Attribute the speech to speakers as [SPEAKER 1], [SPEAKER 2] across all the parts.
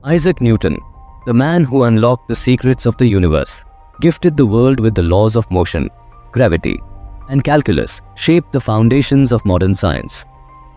[SPEAKER 1] Isaac Newton, the man who unlocked the secrets of the universe, gifted the world with the laws of motion, gravity, and calculus, shaped the foundations of modern science.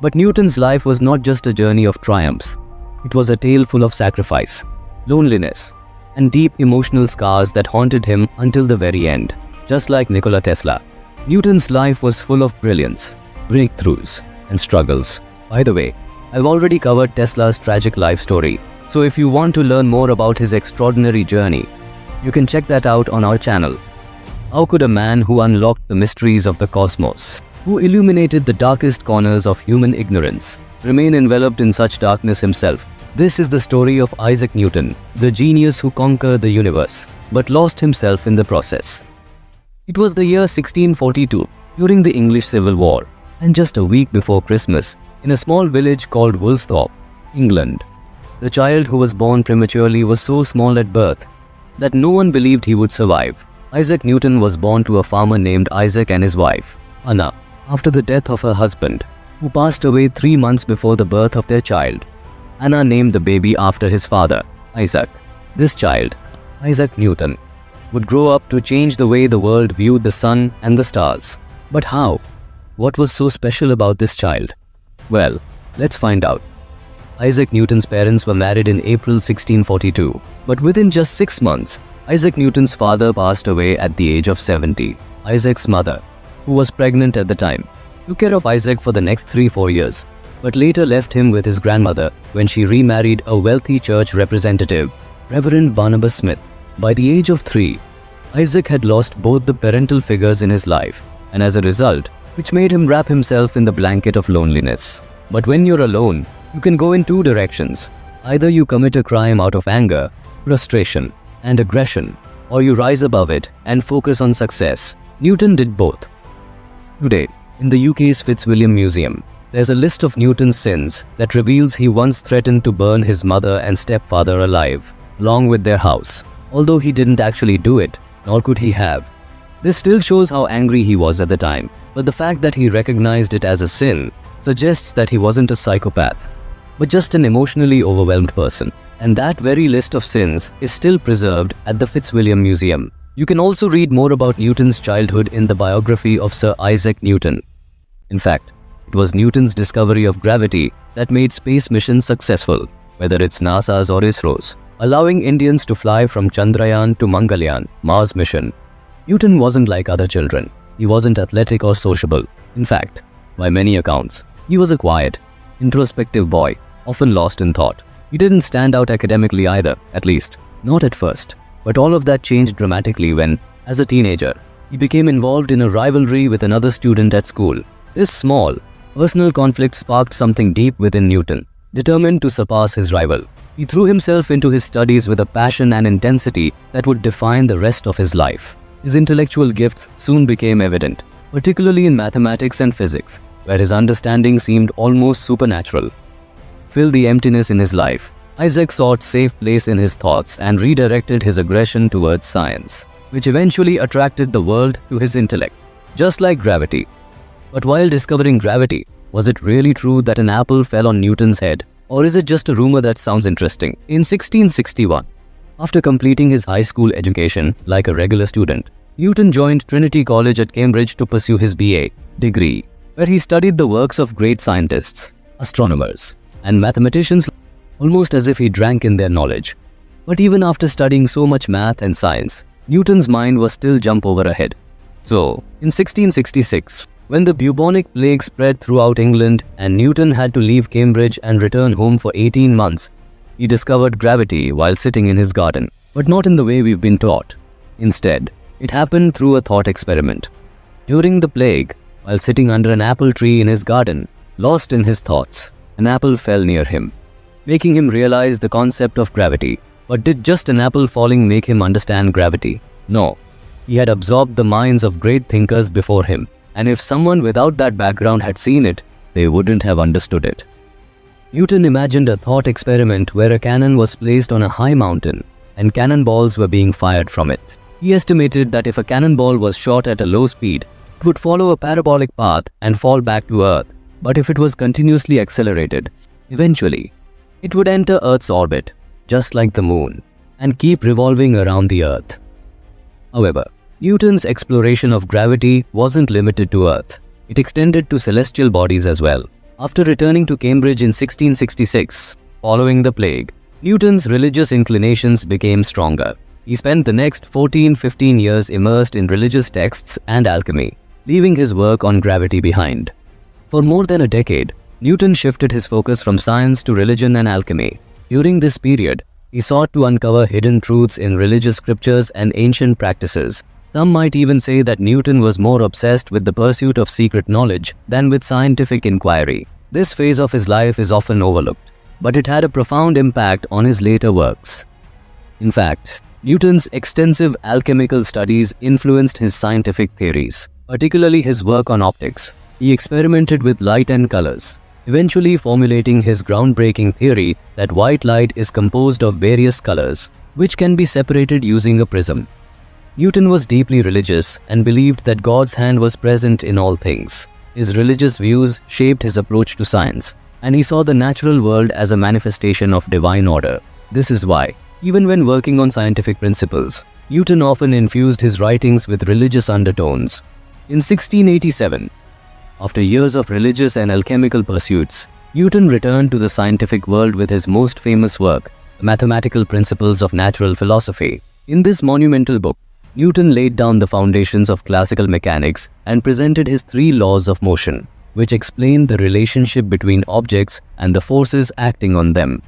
[SPEAKER 1] But Newton's life was not just a journey of triumphs. It was a tale full of sacrifice, loneliness, and deep emotional scars that haunted him until the very end. Just like Nikola Tesla, Newton's life was full of brilliance, breakthroughs, and struggles. By the way, I've already covered Tesla's tragic life story, so if you want to learn more about his extraordinary journey, you can check that out on our channel. How could a man who unlocked the mysteries of the cosmos, who illuminated the darkest corners of human ignorance, remain enveloped in such darkness himself? This is the story of Isaac Newton, the genius who conquered the universe, but lost himself in the process. It was the year 1642, during the English Civil War, and just a week before Christmas, in a small village called Woolsthorpe, England. The child who was born prematurely was so small at birth that no one believed he would survive. Isaac Newton was born to a farmer named Isaac and his wife, Anna, after the death of her husband, who passed away 3 months before the birth of their child. Anna named the baby after his father, Isaac. This child, Isaac Newton, would grow up to change the way the world viewed the sun and the stars. But how? What was so special about this child? Well, let's find out. Isaac Newton's parents were married in April 1642, but within just 6 months, Isaac Newton's father passed away at the age of 70. Isaac's mother, who was pregnant at the time, took care of Isaac for the next 3-4 years, but later left him with his grandmother when she remarried a wealthy church representative, Reverend Barnabas Smith. By the age of 3, Isaac had lost both the parental figures in his life, and as a result, which made him wrap himself in the blanket of loneliness. But when you're alone, you can go in 2 directions. Either you commit a crime out of anger, frustration, and aggression, or you rise above it and focus on success. Newton did both. Today, in the UK's Fitzwilliam Museum, there's a list of Newton's sins that reveals he once threatened to burn his mother and stepfather alive, along with their house. Although he didn't actually do it, nor could he have. This still shows how angry he was at the time, but the fact that he recognized it as a sin suggests that he wasn't a psychopath, but just an emotionally overwhelmed person. And that very list of sins is still preserved at the Fitzwilliam Museum. You can also read more about Newton's childhood in the biography of Sir Isaac Newton. In fact, it was Newton's discovery of gravity that made space missions successful, whether it's NASA's or ISRO's, allowing Indians to fly from Chandrayaan to Mangalyaan, Mars mission. Newton wasn't like other children. He wasn't athletic or sociable. In fact, by many accounts, he was a quiet, introspective boy, often lost in thought. He didn't stand out academically either, at least, not at first. But all of that changed dramatically when, as a teenager, he became involved in a rivalry with another student at school. This small, personal conflict sparked something deep within Newton. Determined to surpass his rival, he threw himself into his studies with a passion and intensity that would define the rest of his life. His intellectual gifts soon became evident, particularly in mathematics and physics, where his understanding seemed almost supernatural. Fill the emptiness in his life, Isaac sought safe place in his thoughts and redirected his aggression towards science, which eventually attracted the world to his intellect, just like gravity. But while discovering gravity, was it really true that an apple fell on Newton's head? Or is it just a rumor that sounds interesting? In 1661, after completing his high school education like a regular student, Newton joined Trinity College at Cambridge to pursue his BA degree, where he studied the works of great scientists, astronomers, and mathematicians, almost as if he drank in their knowledge. But even after studying so much math and science, Newton's mind was still jump over ahead. So, in 1666, when the bubonic plague spread throughout England and Newton had to leave Cambridge and return home for 18 months, he discovered gravity while sitting in his garden, but not in the way we've been taught. Instead, it happened through a thought experiment. During the plague, while sitting under an apple tree in his garden, lost in his thoughts, an apple fell near him, making him realize the concept of gravity. But did just an apple falling make him understand gravity? No. He had absorbed the minds of great thinkers before him, and if someone without that background had seen it, they wouldn't have understood it. Newton imagined a thought experiment where a cannon was placed on a high mountain and cannonballs were being fired from it. He estimated that if a cannonball was shot at a low speed, it would follow a parabolic path and fall back to Earth. But if it was continuously accelerated, eventually, it would enter Earth's orbit, just like the moon, and keep revolving around the Earth. However, Newton's exploration of gravity wasn't limited to Earth. It extended to celestial bodies as well. After returning to Cambridge in 1666, following the plague, Newton's religious inclinations became stronger. He spent the next 14-15 years immersed in religious texts and alchemy, leaving his work on gravity behind. For more than a decade, Newton shifted his focus from science to religion and alchemy. During this period, he sought to uncover hidden truths in religious scriptures and ancient practices. Some might even say that Newton was more obsessed with the pursuit of secret knowledge than with scientific inquiry. This phase of his life is often overlooked, but it had a profound impact on his later works. In fact, Newton's extensive alchemical studies influenced his scientific theories, particularly his work on optics. He experimented with light and colors, eventually formulating his groundbreaking theory that white light is composed of various colors, which can be separated using a prism. Newton was deeply religious and believed that God's hand was present in all things. His religious views shaped his approach to science, and he saw the natural world as a manifestation of divine order. This is why, even when working on scientific principles, Newton often infused his writings with religious undertones. In 1687, after years of religious and alchemical pursuits, Newton returned to the scientific world with his most famous work, The Mathematical Principles of Natural Philosophy. In this monumental book, Newton laid down the foundations of classical mechanics and presented his 3 laws of motion, which explain the relationship between objects and the forces acting on them.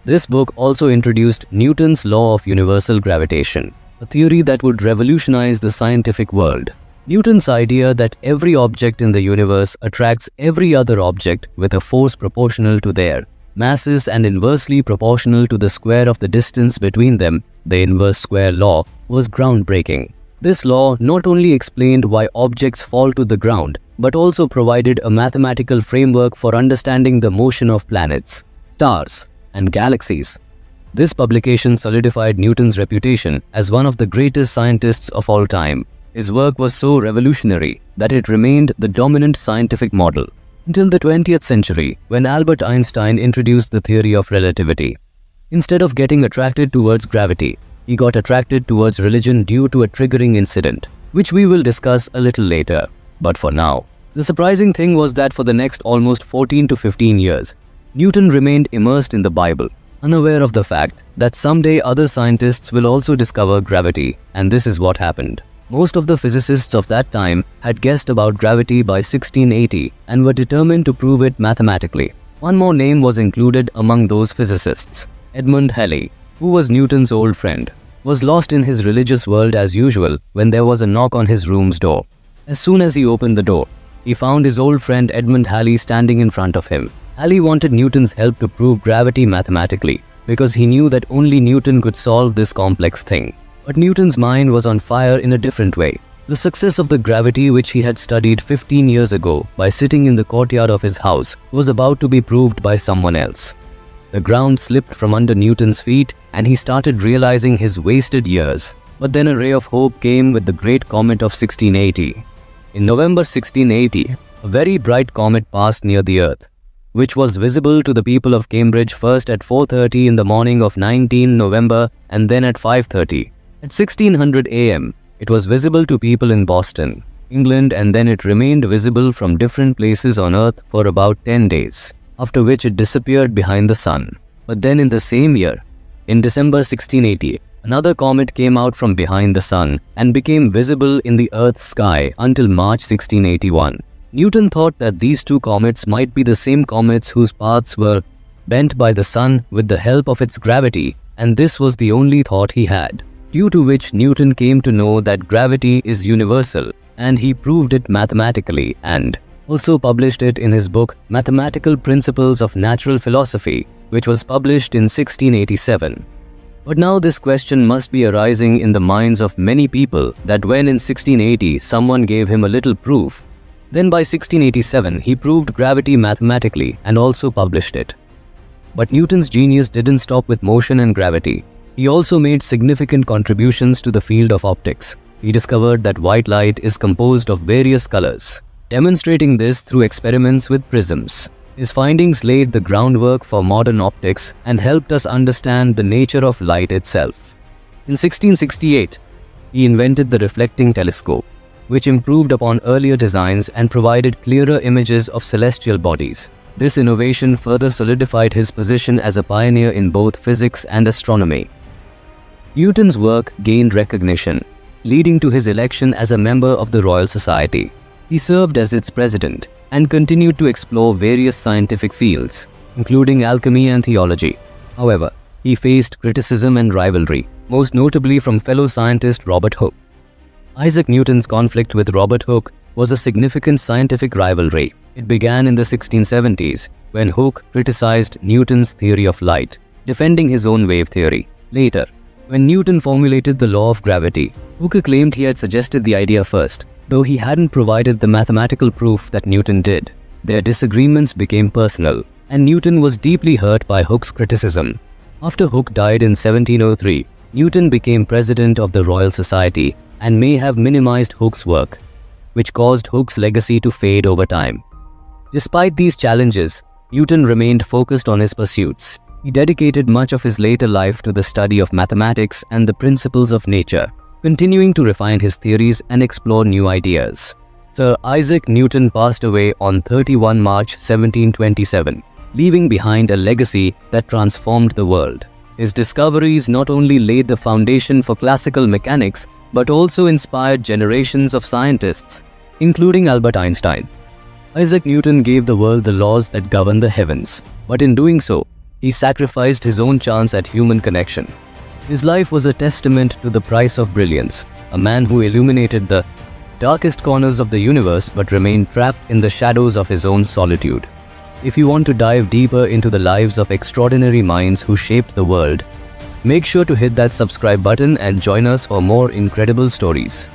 [SPEAKER 1] This book also introduced Newton's law of universal gravitation, a theory that would revolutionize the scientific world. Newton's idea that every object in the universe attracts every other object with a force proportional to their masses and inversely proportional to the square of the distance between them, the inverse square law, was groundbreaking. This law not only explained why objects fall to the ground, but also provided a mathematical framework for understanding the motion of planets, stars, and galaxies. This publication solidified Newton's reputation as one of the greatest scientists of all time. His work was so revolutionary that it remained the dominant scientific model until the 20th century, when Albert Einstein introduced the theory of relativity. Instead of getting attracted towards gravity, he got attracted towards religion due to a triggering incident, which we will discuss a little later. But for now, the surprising thing was that for the next almost 14 to 15 years, Newton remained immersed in the Bible, unaware of the fact that someday other scientists will also discover gravity, and this is what happened. Most of the physicists of that time had guessed about gravity by 1680 and were determined to prove it mathematically. One more name was included among those physicists. Edmund Halley, who was Newton's old friend, was lost in his religious world as usual when there was a knock on his room's door. As soon as he opened the door, he found his old friend Edmund Halley standing in front of him. Halley wanted Newton's help to prove gravity mathematically because he knew that only Newton could solve this complex thing. But Newton's mind was on fire in a different way. The success of the gravity which he had studied 15 years ago by sitting in the courtyard of his house was about to be proved by someone else. The ground slipped from under Newton's feet and he started realizing his wasted years. But then a ray of hope came with the great comet of 1680. In November 1680, a very bright comet passed near the Earth, which was visible to the people of Cambridge first at 4:30 in the morning of 19 November and then at 5:30. At 1600 am, it was visible to people in Boston, England, and then it remained visible from different places on Earth for about 10 days, after which it disappeared behind the sun. But then in the same year, in December 1680, another comet came out from behind the sun and became visible in the Earth's sky until March 1681. Newton thought that these 2 comets might be the same comets whose paths were bent by the sun with the help of its gravity, and this was the only thought he had. Due to which Newton came to know that gravity is universal, and he proved it mathematically and also published it in his book Mathematical Principles of Natural Philosophy, which was published in 1687. But now this question must be arising in the minds of many people that when in 1680 someone gave him a little proof, then by 1687 he proved gravity mathematically and also published it. But Newton's genius didn't stop with motion and gravity. He also made significant contributions to the field of optics. He discovered that white light is composed of various colors, demonstrating this through experiments with prisms. His findings laid the groundwork for modern optics and helped us understand the nature of light itself. In 1668, he invented the reflecting telescope, which improved upon earlier designs and provided clearer images of celestial bodies. This innovation further solidified his position as a pioneer in both physics and astronomy. Newton's work gained recognition, leading to his election as a member of the Royal Society. He served as its president and continued to explore various scientific fields, including alchemy and theology. However, he faced criticism and rivalry, most notably from fellow scientist Robert Hooke. Isaac Newton's conflict with Robert Hooke was a significant scientific rivalry. It began in the 1670s, when Hooke criticized Newton's theory of light, defending his own wave theory. Later, when Newton formulated the law of gravity, Hooke claimed he had suggested the idea first, though he hadn't provided the mathematical proof that Newton did. Their disagreements became personal, and Newton was deeply hurt by Hooke's criticism. After Hooke died in 1703, Newton became president of the Royal Society and may have minimized Hooke's work, which caused Hooke's legacy to fade over time. Despite these challenges, Newton remained focused on his pursuits. He dedicated much of his later life to the study of mathematics and the principles of nature, continuing to refine his theories and explore new ideas. Sir Isaac Newton passed away on 31 March 1727, leaving behind a legacy that transformed the world. His discoveries not only laid the foundation for classical mechanics, but also inspired generations of scientists, including Albert Einstein. Isaac Newton gave the world the laws that govern the heavens, but in doing so, he sacrificed his own chance at human connection. His life was a testament to the price of brilliance, a man who illuminated the darkest corners of the universe but remained trapped in the shadows of his own solitude. If you want to dive deeper into the lives of extraordinary minds who shaped the world, make sure to hit that subscribe button and join us for more incredible stories.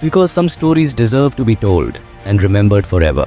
[SPEAKER 1] Because some stories deserve to be told and remembered forever.